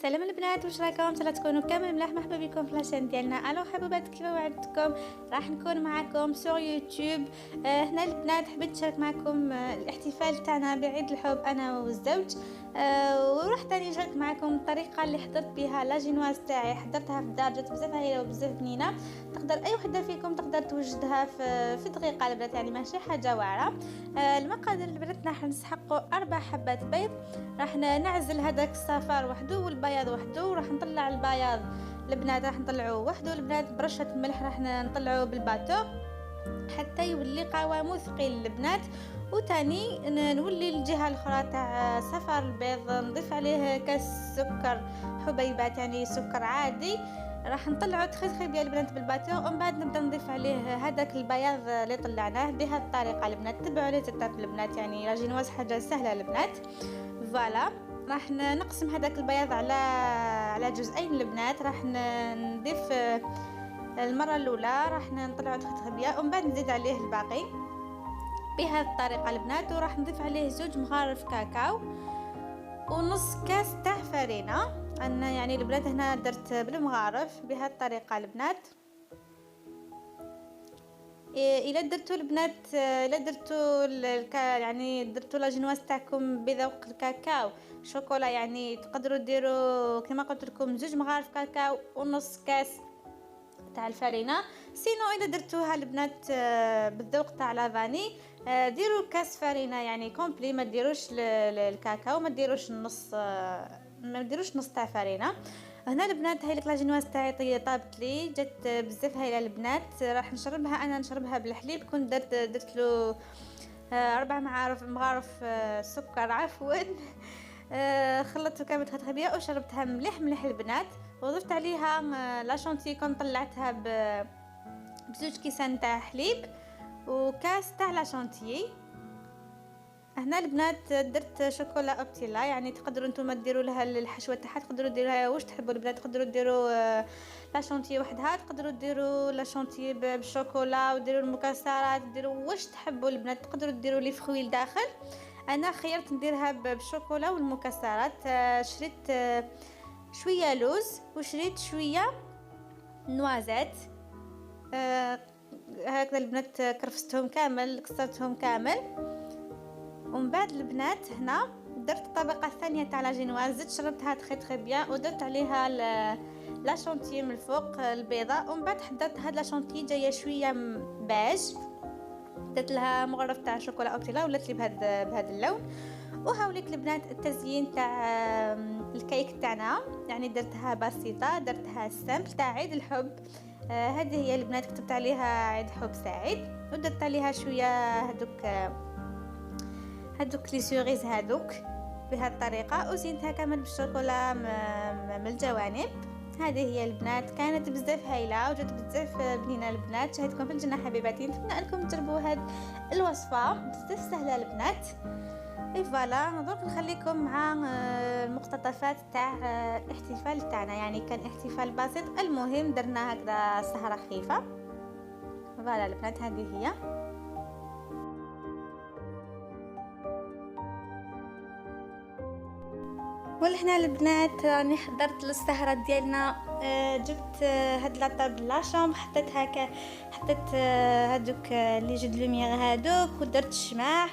سلام البنات، واش راكم؟ ان شاء الله تكونوا كامل ملاح. مرحبا بكم في لاشين ديالنا. الو حبوبات، كيما وعدتكم راح نكون معكم سور يوتيوب. هنا البنات حبيت نشارك معكم الاحتفال تاعنا بعيد الحب انا والزوج. وراح تاني نشارك معكم الطريقه اللي حضرت بها لا جينواز تاعي. حضرتها في الدار، جات بزاف هايله وبزاف بنينه. تقدر اي وحده فيكم تقدر توجدها في دقيقه البنات، يعني ماشي حاجه واعره. المقادير البنات راح نسحقوا 4 حبات بيض. راح نعزل هذاك الصفار وحده والبياض وحده، وراح نطلع البياض البنات راح نطلعوه وحده، البنات برشه ملح راح نطلعوه بالباتو حتى يولي قوامه ثقيل البنات. وتاني نولي الجهه الاخرى تاع صفار البيض نضيف عليه كاس سكر حبيبات، يعني سكر عادي. راح نطلعه تخي بيا البنات بالباتو، ومن بعد نبدا نضيف عليه هذاك البياض اللي طلعناه بهذه الطريقه البنات. تبعوا لي تتاب البنات، يعني لا جينواز حاجه سهله البنات. فوالا راح نقسم هذاك البياض على جزئين البنات. راح نضيف المره الاولى راح نطلعه تخي بيا، ومن بعد نزيد عليه الباقي بهذه الطريقه البنات. وراح نضيف عليه 2 مغارف كاكاو ونص كاس تاع فرينه. انا يعني البنات هنا درت بالمغارف بهذه الطريقه البنات. الا درتوا البنات، الا درتوا يعني درتوا لا جينواز تاعكم بذوق الكاكاو شوكولا، يعني تقدروا ديروا كما قلت لكم 2 مغارف كاكاو ونص كاس تاع الفرينه. سينو اذا درتوها البنات بالذوق تاع لافاني، ديروا كاس فرينه يعني كومبلي، ما ديروش الكاكاو، ما ديروش نص تاع فرينه. هنا البنات هاي لك لا جينواز تاعي طابت لي، جات بزاف هايله البنات. راح نشربها، انا نشربها بالحليب. كنت درت له 4 مغارف سكر عفوا. خلطته كامل تخبيه وشربتها مليح البنات. وضفت عليها لا شونتي، كنت طلعتها بزوج كيسان تاع حليب وكاس تاع لا شونتي. هنا البنات درت شوكولا اوبتيلا، يعني تقدروا نتوما ديروا لها الحشوه تاعها، تقدروا ديروها واش تحبوا البنات. تقدروا ديروا لا شونتي وحدها، تقدروا ديروا لا شونتي بالشوكولا، وديروا المكسرات، ديروا واش تحبوا البنات. تقدروا ديروا لي فخوي لداخل. انا خيرت نديرها بالشوكولا والمكسرات. شريت شويه لوز وشريت شويه نوازات. هكذا البنات كرفستهم كامل، كسرتهم كامل. ومن بعد البنات هنا درت الطبقه الثانيه تاع لا جينواز، زدت شربتها تخي بيان، ودرت عليها لا شونتي من الفوق البيضه. ومن بعد حضرت هاد لا شونتي جايه شويه باج، درت لها مغرف تاع شوكولا اوبتيلا ولات لي بهذا اللون. وهاوليك البنات التزيين تاع الكيك تاعنا، يعني درتها بسيطه، درتها سامبل تاع عيد الحب. هذه هي البنات كتبت عليها عيد حب سعيد، ودرت عليها شويه هذوك لي سوريز هذوك بهذه الطريقه، وزينتها كامل بالشوكولا من الجوانب. هذه هي البنات، كانت بزاف هايله وجات بزاف بنينه البنات. شاهدكم في الجنه حبيباتي، نتمنى انكم تجربوا هذه الوصفه بزاف سهله البنات. اي فوالا دونك نخليكم مع المقتطفات تاع الاحتفال تاعنا، يعني كان احتفال بسيط، المهم درنا هكذا سهره خفيفه. فوالا البنات هذه هي. ولهنا البنات راني حضرت للسهره ديالنا. جبت هاد لاطاب لا شومبر، حطيت هادوك لي جو دو لوميير هادوك، ودرت الشماع،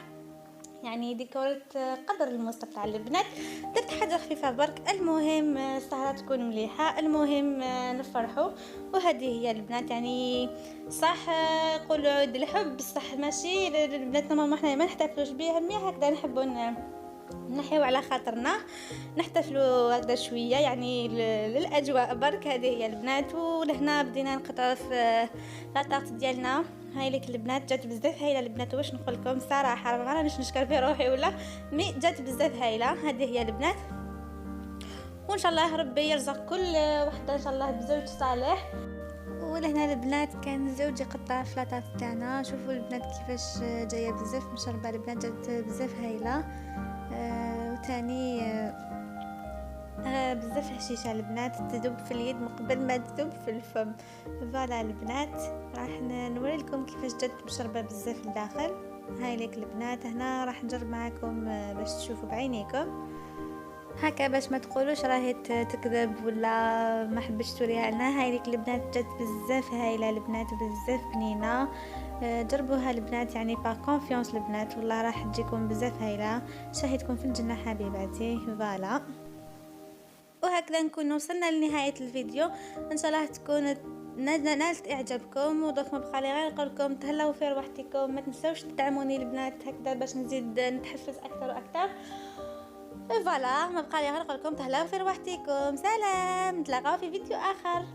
يعني ديكورت قدر المستطاع البنات. درت حاجه خفيفه برك، المهم السهره تكون مليحه، المهم نفرحوا. وهذه هي البنات، يعني صح قولوا عيد الحب بصح ماشي البنات ما احنا ما نحتفلوش بيه، مي هكذا نحبوا نحيو على خاطرنا، نحتفلوا هكذا شويه يعني للاجواء برك. هذه هي البنات. ولهنا بدينا نقطف لاطاط ديالنا. هاي لك البنات جات بزاف هايله البنات، واش نقول لكم صراحه ما رانيش نشكر في روحي ولا مي جات بزاف هايله. هذه هي البنات، وان شاء الله ربي يرزق كل وحده ان شاء الله بزوج صالح. ولهنا البنات كان زوجي قطع فلاطات تاعنا. شوفوا البنات كيفاش جايه بزاف مشربه البنات، جات بزاف هايله. وثاني بزاف هشيشه البنات، تذوب في اليد من قبل ما تذوب في الفم. فوالا البنات راح نوري لكم كيفاش جات مشربه بزاف لداخل. هاي ليك البنات، هنا راح نجرب معكم باش تشوفوا بعينيكم. هكا باش ما تقولوش راهي تكذب ولا ما حبش توريها لنا. هاي ليك البنات جات بزاف هايله، البنات بزاف بنينه. جربوها البنات يعني با كونفيونس البنات، والله راح تجيكم بزاف هايله. شاهدكم في الجنه حبيباتي. فوالا، وهكذا نكون وصلنا لنهايه الفيديو. ان شاء الله تكون نالت اعجابكم. ودوك ما بقى لي غير نقول لكم تهلاو في روحتكم، ما تنساوش تدعموني البنات هكذا باش نزيد نتحفز اكثر واكثر. فوالا، ما بقى لي غير نقول لكم تهلاو في روحتكم. سلام، نتلاقاو في فيديو اخر.